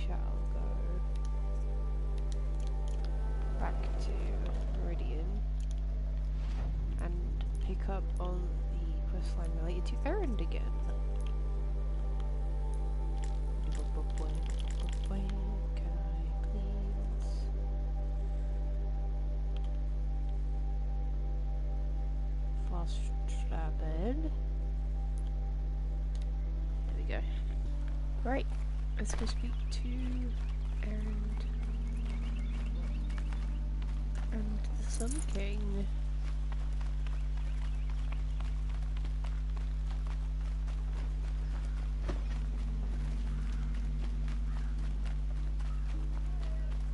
shall go back to Meridian and pick up on the questline related to Erend again. Can I please? Fast travel. There we go. Right, let's go speak to Erend and the Sun King.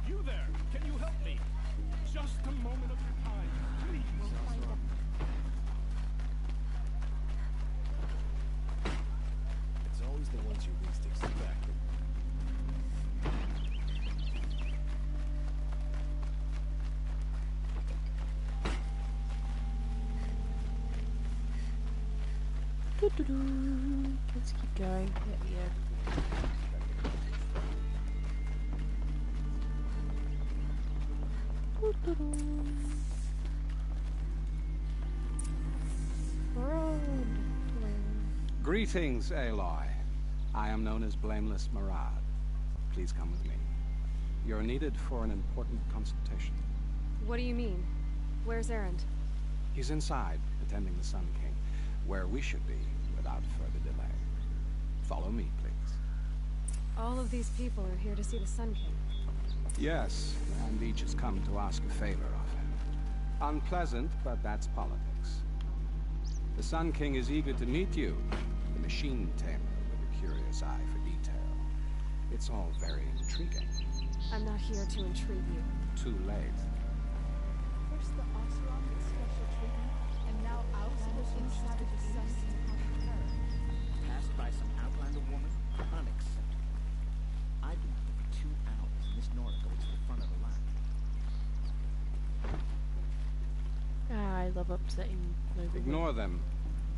You there! Can you help me? Just a moment of your time, please. It's always the ones you least expect. Let's keep going. Yeah. Greetings, Aloy. I am known as Blameless Marad. Please come with me. You're needed for an important consultation. What do you mean? Where's Erend? He's inside, attending the Sun King, where we should be without further delay. Follow me, please. All of these people are here to see the Sun King. Yes, and each has come to ask a favor of him. Unpleasant, but that's politics. The Sun King is eager to meet you, the machine tamer with a curious eye for detail. It's all very intriguing. I'm not here to intrigue you. Too late. First the Oseram with special treatment, and now outsiders inside of the sun to her. Passed by some outlander woman? Unacceptable. I've been here for 2 hours, and this Nora goes to the front of the line. I love upsetting nobody. Ignore them.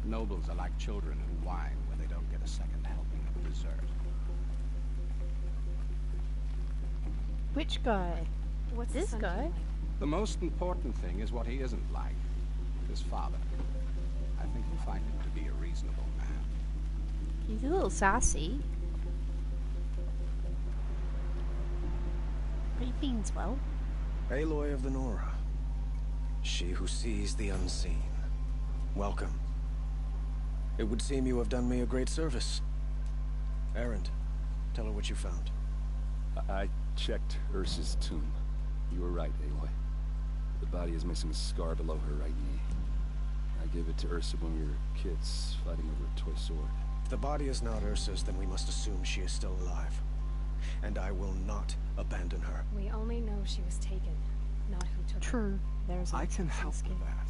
Nobles are like children who whine when they don't get a second helping of dessert. Which guy? What's This the Sun guy? King like? The most important thing is what he isn't like. His father. I think you'll find him to be a reasonable man. He's a little sassy. But he means well. Aloy of the Nora. She who sees the unseen. Welcome. It would seem you have done me a great service. Erend, tell her what you found. I checked Ursa's tomb. You were right, Aloy. The body is missing a scar below her right knee. I gave it to Ursa when we were kids, fighting over a toy sword. If the body is not Ursa's, then we must assume she is still alive. And I will not abandon her. We only know she was taken, not who took her. True. There's I can help with that.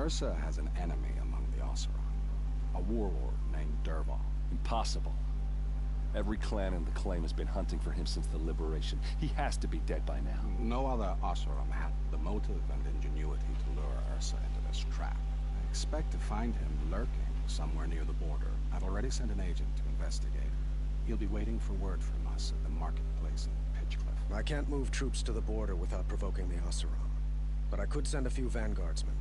Ursa has an enemy among the Oseram. A warlord named Dervahl. Impossible. Every clan in the claim has been hunting for him since the liberation. He has to be dead by now. No other Oseram had the motive and ingenuity to lure Ursa into this trap. I expect to find him lurking somewhere near the border. I've already sent an agent to investigate. He'll be waiting for word from us at the marketplace in Pitchcliff. I can't move troops to the border without provoking the Oseram. But I could send a few vanguardsmen.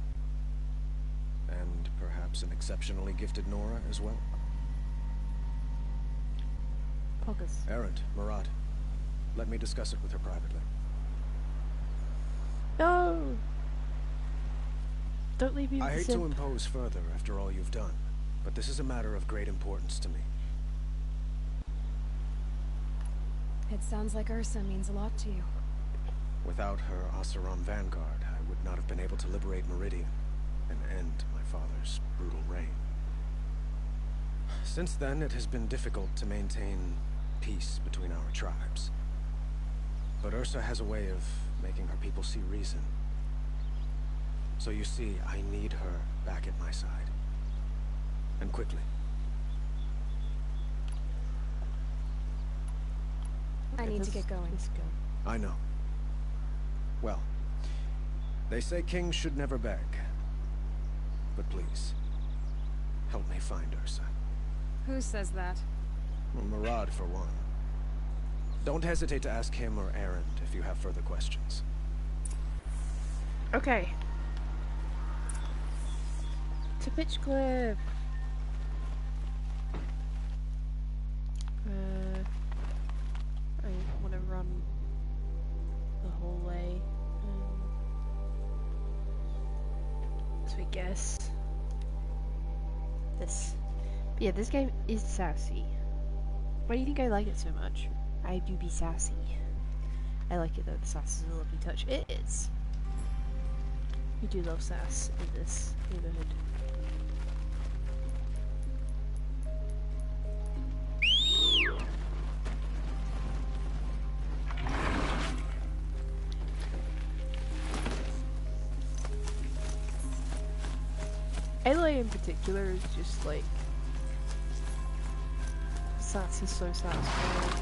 And perhaps an exceptionally gifted Nora as well. Poggers. Erend, Marad. Let me discuss it with her privately. No! Don't leave me with I the hate to simp. impose further after all you've done, but this is a matter of great importance to me. It sounds like Ursa means a lot to you. Without her Oseram vanguard, I would not have been able to liberate Meridian and end my father's brutal reign. Since then, it has been difficult to maintain peace between our tribes. But Ursa has a way of making her people see reason. So you see, I need her back at my side. And quickly. I need to get going. Let's go. I know. Well, they say kings should never beg. But please, help me find Ursa. Who says that? Well, Marad, for one. Don't hesitate to ask him or Erend if you have further questions. Okay. To Pitchcliff. I want to run the whole way. So I guess this. Yeah, this game is sassy. Why do you think I like it so much? I do be sassy. I like it though. The sass is a lovely touch. It is. We do love sass in this neighborhood. Aloy in particular is just like sass is so satisfying.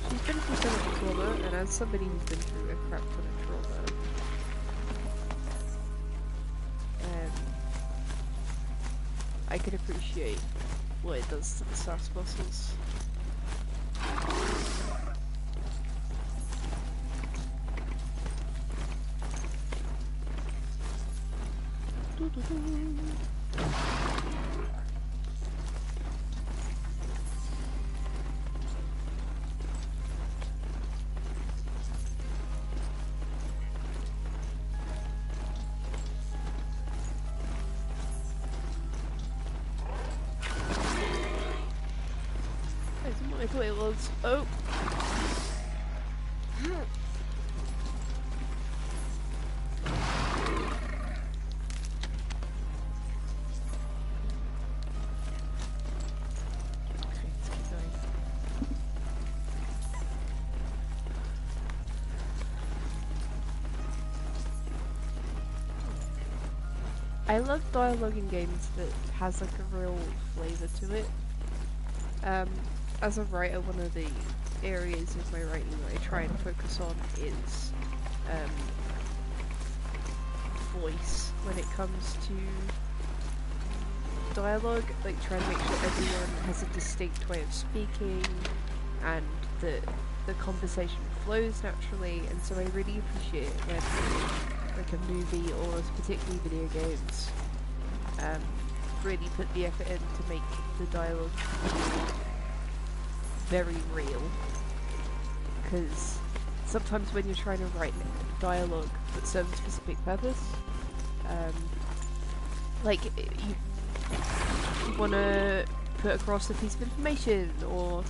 She's been through so much trauma, and as somebody who's been through a crap ton of trauma, I can appreciate what it does to the sass muscles. That's what I thought it was. Oh! I love dialogue in games that has like a real flavour to it. As a writer, one of the areas of my writing that I try and focus on is voice when it comes to dialogue, like trying to make sure everyone has a distinct way of speaking and that the conversation flows naturally, and so I really appreciate it when like a movie or particularly video games really put the effort in to make the dialogue feel very real, because sometimes when you're trying to write dialogue that serves a specific purpose, like you want to put across a piece of information or,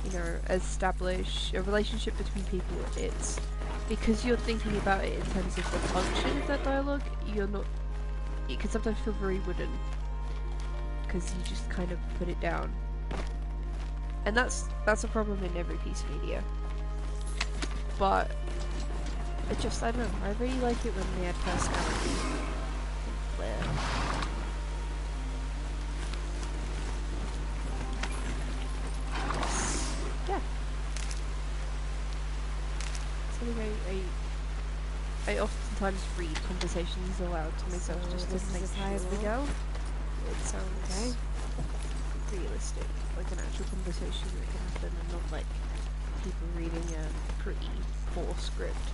you know, establish a relationship between people, it's because you're thinking about it in terms of the function of that dialogue, you're not, it can sometimes feel very wooden because you just kind of put it down, and that's a problem in every piece of media. But I don't know, I really like it when they add personality and flair. Yeah. So I oftentimes read conversations aloud to myself just to make sure as we go. It sounds realistic, like an actual conversation that can happen, and not like people reading a pretty poor script.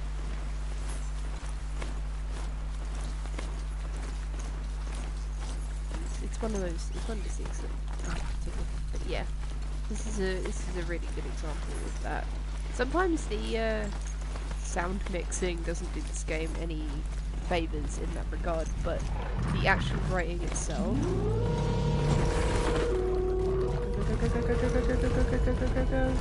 It's one of those things that I particularly, but yeah, this is a really good example of that. Sometimes the sound mixing doesn't do this game any favors in that regard, but the actual writing itself. Go.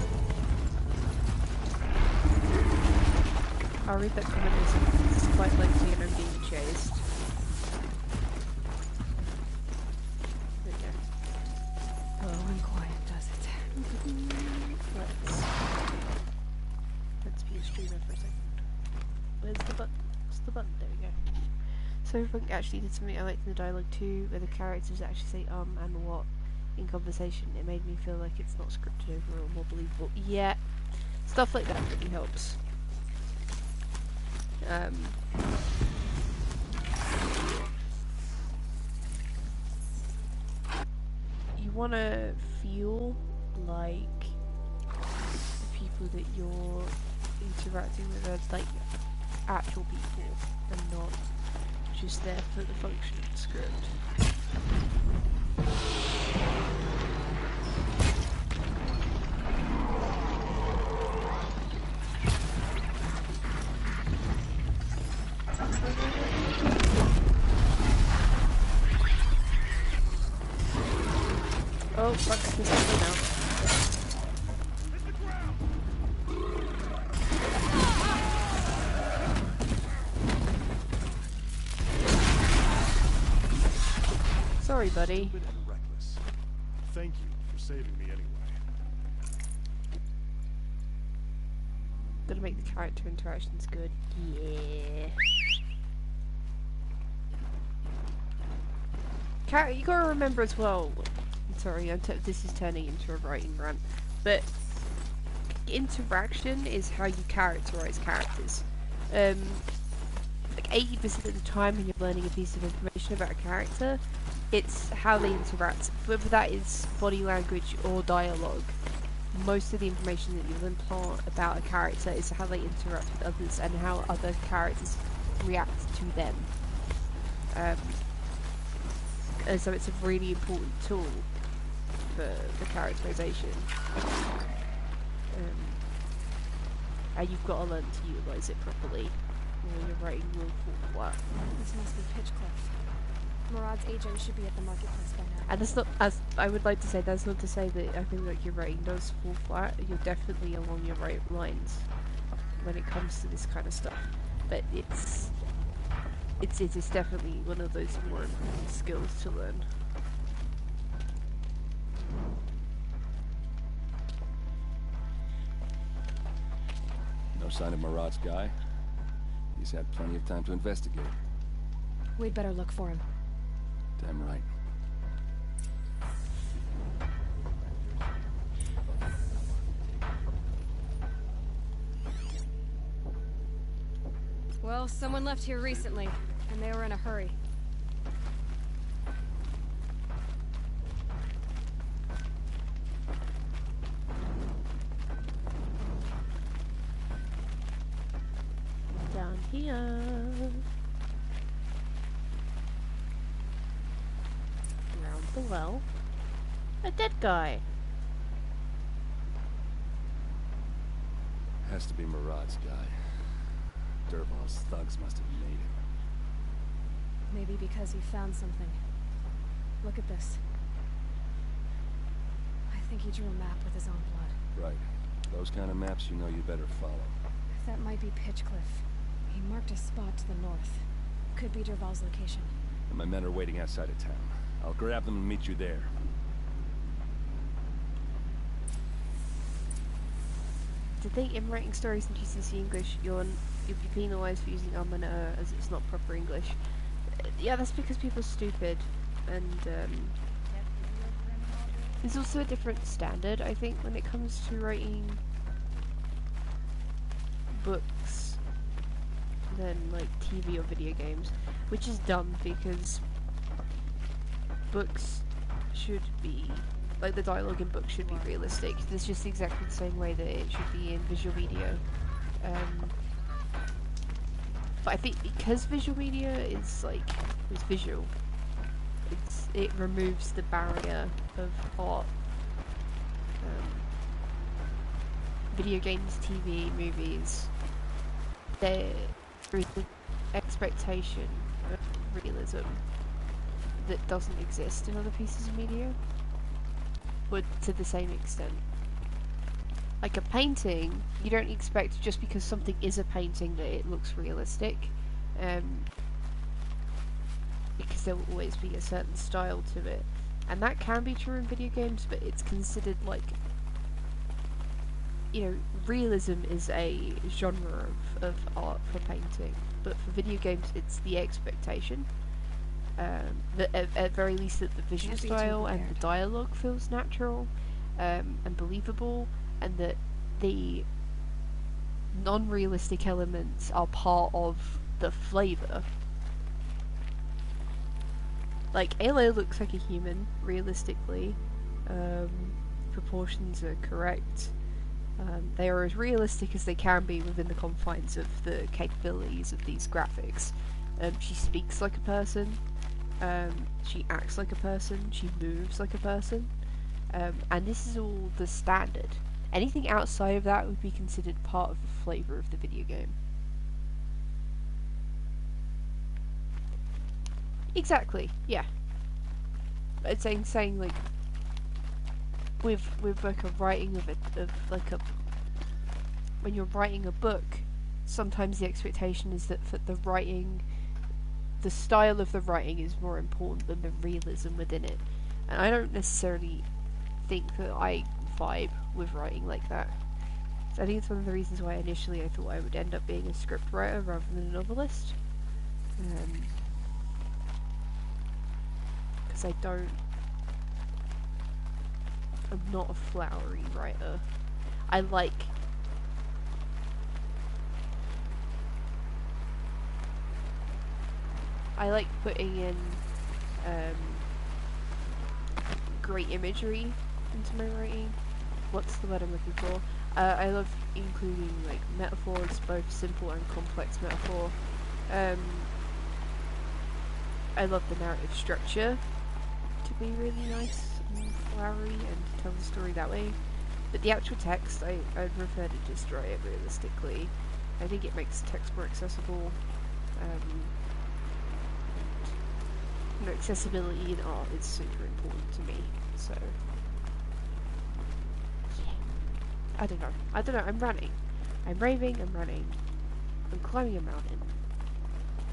I'll read that comment as it's quite lengthy and I'm being chased. There we go. Oh, and quiet does it. Let's be a streamer for a second. Where's the button? What's the button? There we go. Cyberpunk actually did something I liked in the dialogue too, where the characters actually say and what in conversation. It made me feel like it's not scripted over or more believable. Yeah, stuff like that really helps. you want to feel like the people that you're interacting with are like actual people and not just there for the function of the script. Oh, fuck, this is now. Sorry, buddy. Stupid and reckless. Thank you for saving me anyway. Gotta make the character interactions good. Yeah. You gotta remember as well. Sorry, this is turning into a writing rant, but interaction is how you characterize characters. Like 80% of the time when you're learning a piece of information about a character, it's how they interact. Whether that is body language or dialogue, most of the information that you'll impart about a character is how they interact with others and how other characters react to them. And so it's a really important tool for the characterization. And you've got to learn to utilize it properly when you're writing will fall flat. This must be Pitchcliff. Murad's agent should be at the marketplace by now. And that's not, as I would like to say, that's not to say that I think that your writing does fall flat. You're definitely along your right lines when it comes to this kind of stuff. But it's definitely one of those more important skills to learn. No sign of Murad's guy. He's had plenty of time to investigate. We'd better look for him. Damn right. Well, someone left here recently, and they were in a hurry. Down here. Around the well. A dead guy. Has to be Murad's guy. Dervahl's thugs must have made him. Maybe because he found something. Look at this. I think he drew a map with his own blood. Right. Those kind of maps you know you better follow. That might be Pitchcliff. He marked a spot to the north. Could be Dervahl's location. And my men are waiting outside of town. I'll grab them and meet you there. To think in writing stories in GCC English, you'll be penalised for using almanor as it's not proper English. Yeah, that's because people are stupid, and there's also a different standard, I think, when it comes to writing books than like TV or video games, which is dumb because books should be, like the dialogue in books should be realistic. It's just exactly the same way that it should be in visual media. But I think because visual media is like, it's visual, it removes the barrier of art. Video games, TV, movies, there is an expectation of realism that doesn't exist in other pieces of media, but to the same extent. Like a painting, you don't expect just because something is a painting that it looks realistic, because there will always be a certain style to it, and that can be true in video games, but it's considered like, you know, realism is a genre of art for painting, but for video games it's the expectation, that at very least that the visual style and the dialogue feels natural and believable, and that the non-realistic elements are part of the flavour. Like, Aloy looks like a human, realistically, proportions are correct. They are as realistic as they can be within the confines of the capabilities of these graphics. She speaks like a person, she acts like a person, she moves like a person, and this is all the standard. Anything outside of that would be considered part of the flavour of the video game. Exactly, yeah. It's saying like with like a writing of when you're writing a book, sometimes the expectation is that the style of the writing is more important than the realism within it. And I don't necessarily think that I vibe with writing like that. So I think it's one of the reasons why initially I thought I would end up being a script writer rather than a novelist. Because I'm not a flowery writer. I like putting in great imagery into my writing. What's the word I'm looking for? I love including like metaphors, both simple and complex metaphor. I love the narrative structure to be really nice and flowery and to tell the story that way. But the actual text, I'd prefer to just write it realistically. I think it makes text more accessible. You know, accessibility in art is super important to me, so yeah. I don't know, I'm running. I'm raving, I'm running. I'm climbing a mountain.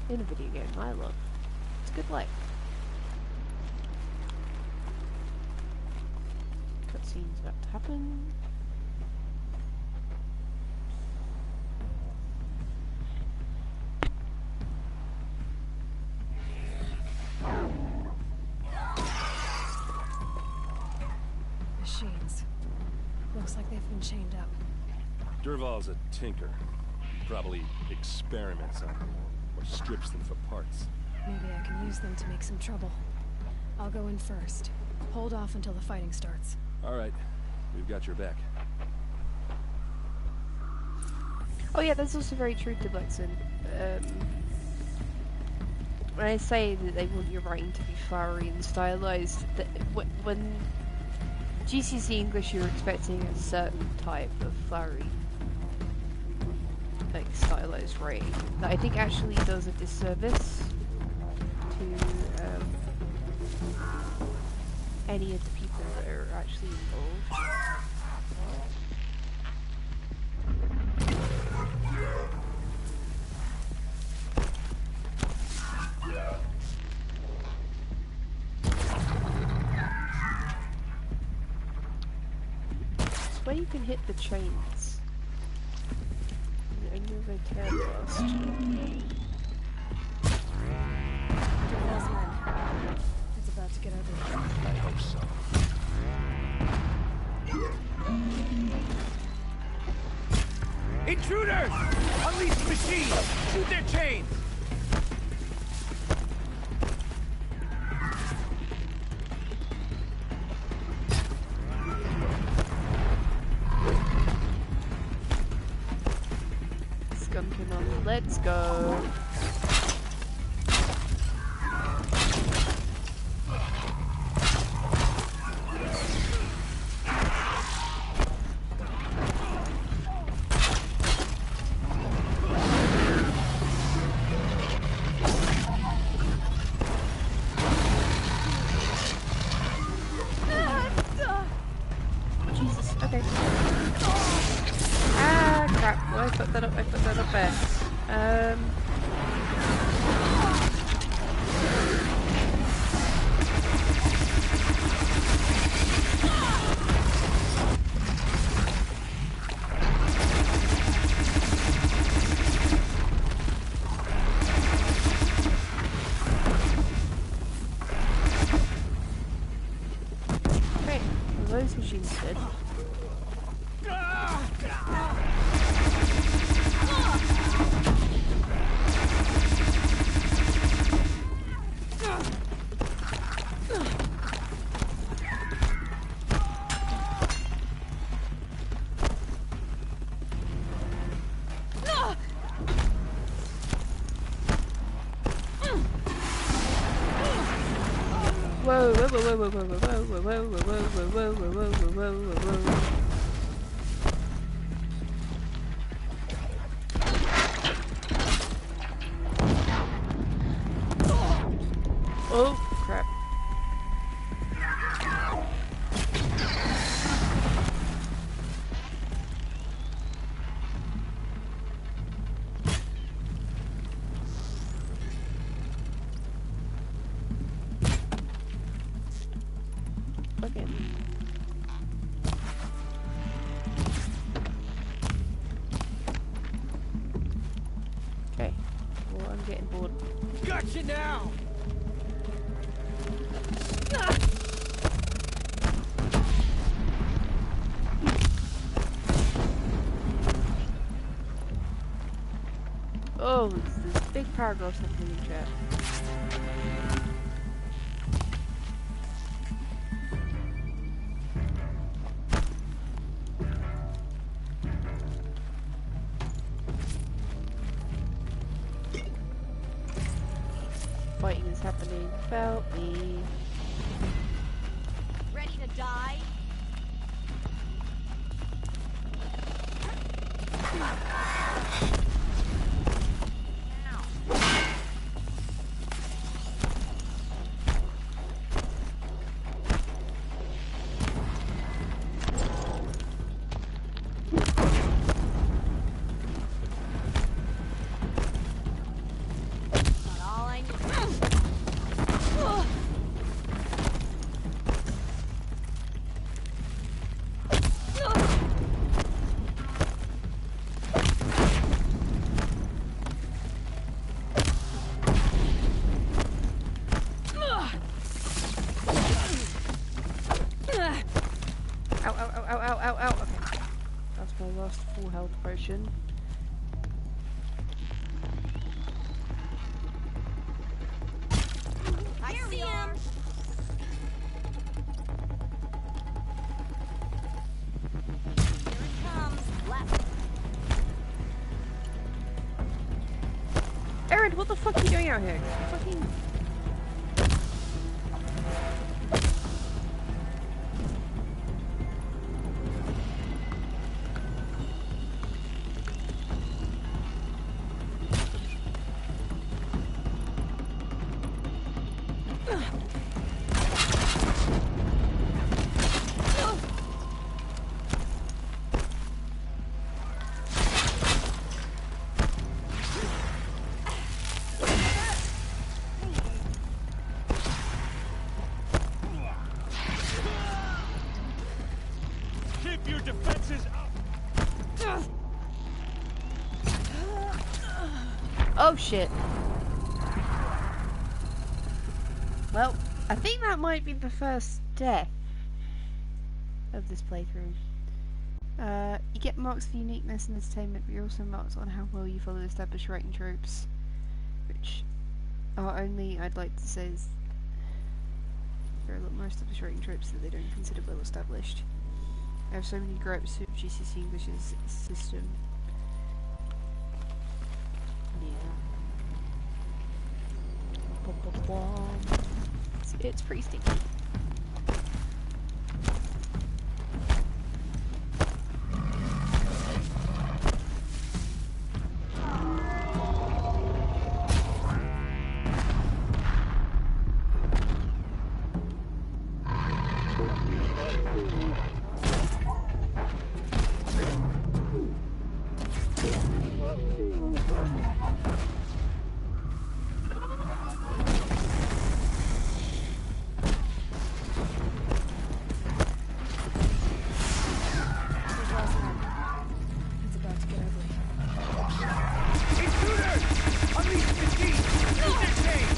In a video game I love. It's a good life. Cutscene's about to happen. Machines. Looks like they've been chained up. Dervahl's a tinker. Probably experiments on them, or strips them for parts. Maybe I can use them to make some trouble. I'll go in first. Hold off until the fighting starts. Alright, we've got your back. Oh yeah, that's also very true to Blexen. When I say that they want your writing to be flowery and stylized, that when GCSE English you're expecting a certain type of flowery, like stylized writing, that I think actually does a disservice to any of the people that are actually involved. It's where you can hit the chains. And you're very terrible. Dervahl's men. It's about to get ugly. I hope so. Intruders! Unleash the machines! Shoot their chains! Skunking on, let's go. Jesus, okay. Ah, crap. Why I put that up? I put that up there. Okay, well, those machines did. whoa, whoa, whoa, whoa, whoa, whoa, whoa, whoa, whoa, whoa, whoa, whoa, whoa, whoa, whoa, whoa, whoa. Oh, crap. Fucking. Okay. Well, I'm getting bored. Gotcha now! Oh, there's big paragraphs happening in chat. Fighting is happening about me. Ready to die? Not all I need. Ow, ow, ow, ow, ow, ow, ow. Okay. That's my last full health potion. I see him. Here it comes. Left. Aaron, what the fuck are you doing out here? Fucking. Keep your defenses up! Oh shit. Well, I think that might be the first death of this playthrough. You get marks for uniqueness and entertainment, but you're also marked on how well you follow established rating tropes, which are only, I'd like to say, is there are a lot more established rating tropes that they don't consider well established. I have so many gripes with GCC English's system. Yeah. It's pretty stinky. It's about to get ugly. Intruders! Unleash the beast! Use their chains!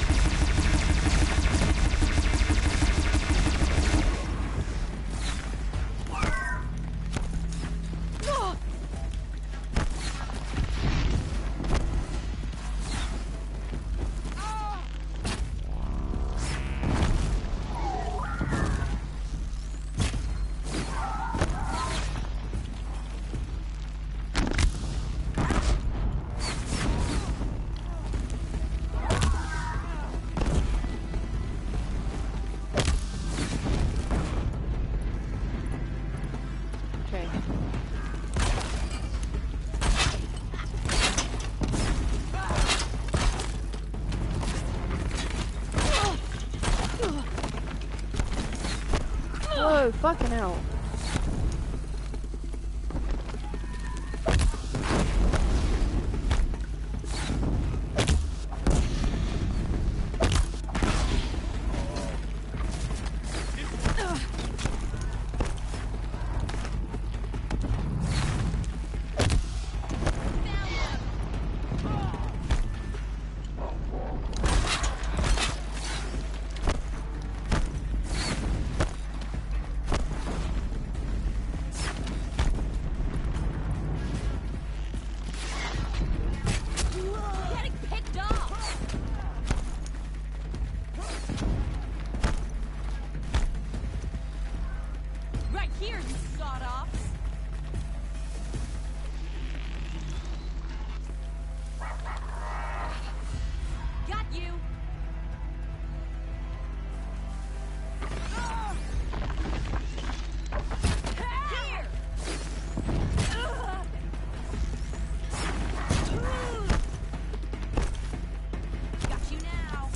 Whoa, fucking hell. Getting picked off! Right here, you sawed-offs! Got you! Here! Got you now!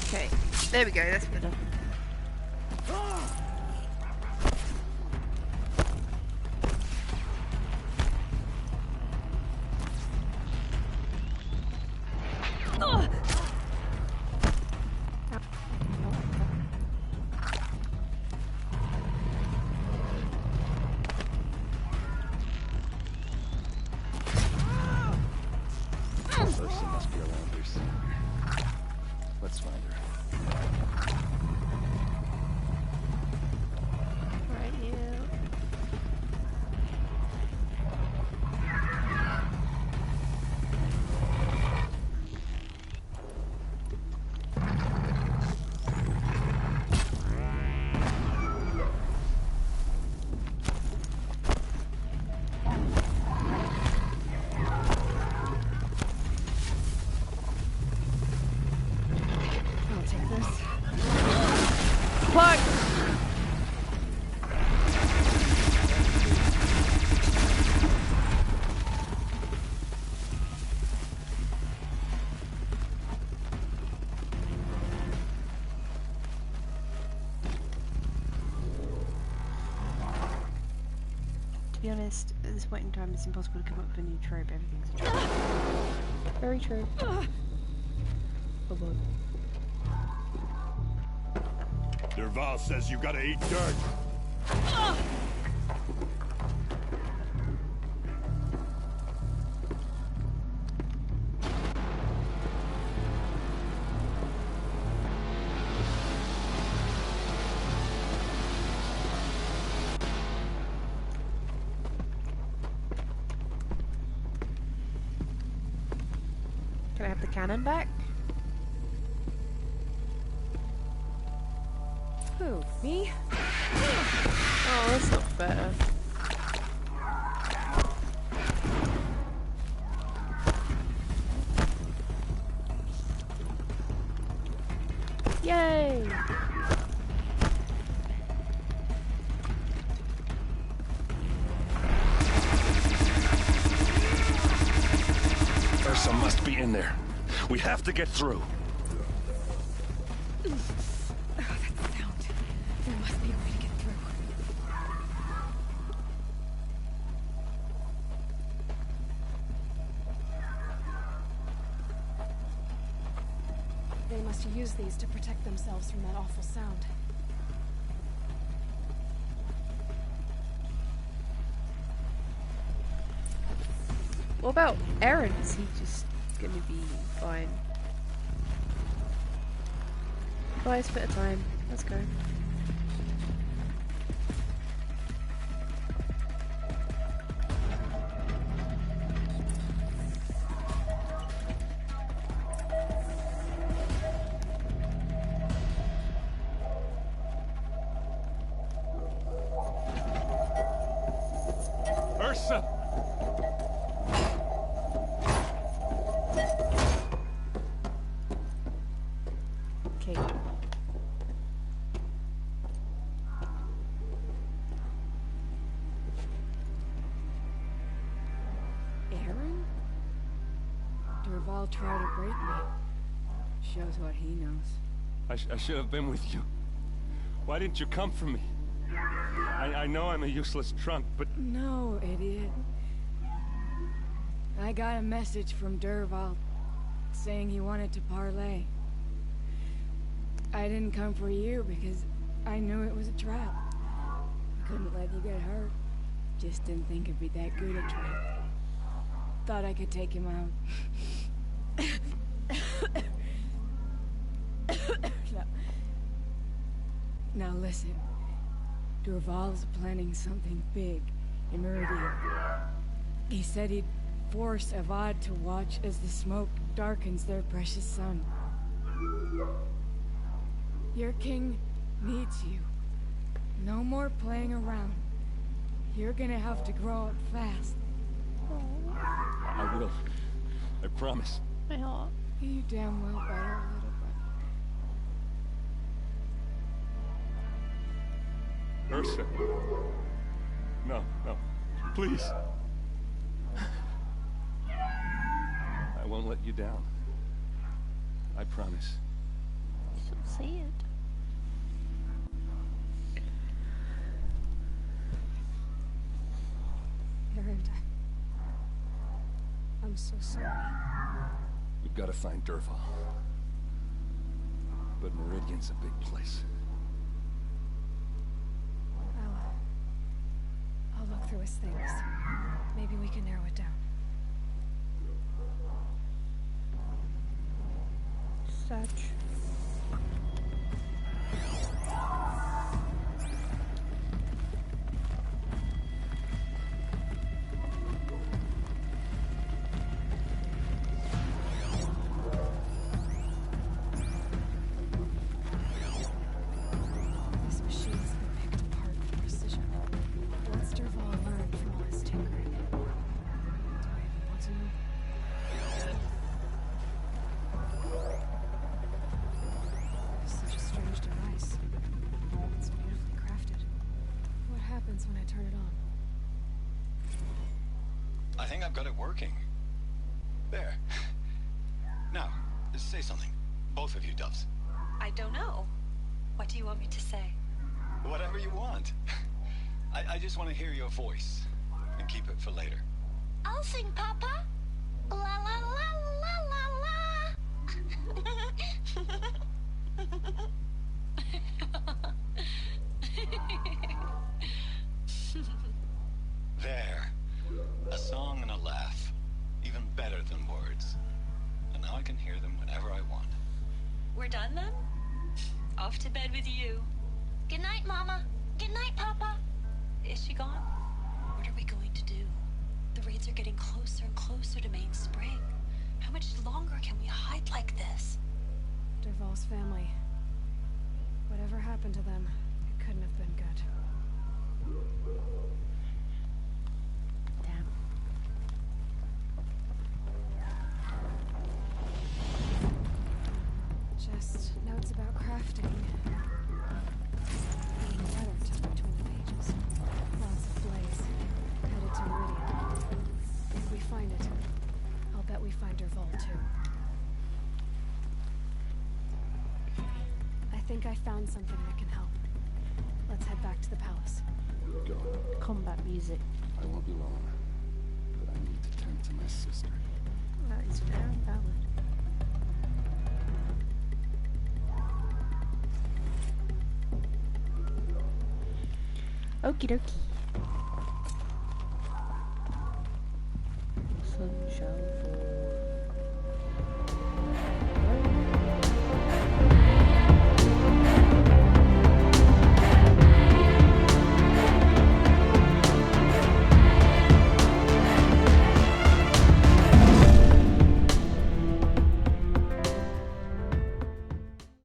Okay, there we go, that's better. Ursa must be around here somewhere. Let's find her. Right here. I'll take this. Fuck! To be honest, at this point in time, it's impossible to come up with a new trope. Everything's a trope. Very true. Oh boy. Derval says you gotta eat dirt. Can I have the cannon back? Who? Me? Oh, that's not fair. Yay! Ursa must be in there. We have to get through. That sound. There must be a way to get through. They must use these to protect themselves from that awful sound. What about Aaron? Is he just gonna be fine? Buy us a bit of time. Let's go. Ursa! Okay. Aaron? Derval tried to break me. Shows what he knows. I should have been with you. Why didn't you come for me? I know I'm a useless trunk, but... No, idiot. I got a message from Dervahl saying he wanted to parlay. I didn't come for you because I knew it was a trap. I couldn't let you get hurt. Just didn't think it'd be that good a trap. Thought I could take him out. Now listen. Dervahl's planning something big in Meridian. He said he'd force Avad to watch as the smoke darkens their precious sun. Your king needs you. No more playing around. You're gonna have to grow up fast. I will. I promise. My heart. You damn well better, little brother. Ursa. No, no. Please. I won't let you down. I promise. So sad. Erend, I'm so sorry. We've got to find Dervahl. But Meridian's a big place. I'll look through his things. Maybe we can narrow it down. Such. This machine's been picked apart with precision. What's Dervahl learned from all his tinkering? Do I even want to know? Such a strange device. It's beautifully crafted. What happens when I turn it on? I think I've got it working. There. Now, say something. Both of you doves. I don't know. What do you want me to say? Whatever you want. I just want to hear your voice. And keep it for later. I'll sing, Papa. La la la la la There. A song and a laugh. Even better than words. And now I can hear them whenever I want. We're done then? Off to bed with you. Good night, Mama. Good night, Papa. Is she gone? What are we going to do? The raids are getting closer and closer to Main Spring. How much longer can we hide like this? Dervahl's family. Whatever happened to them, it couldn't have been good. Damn. Just notes about crafting. And a letter tucked between the pages. Lots of blaze. Headed to Meridian. If we find it, I'll bet we find Dervahl too. I think I found something that can help. Let's head back to the palace. Go. Combat music. I won't be long. But I need to tend to my sister. That is fair and valid. Okie dokie. Sunshine.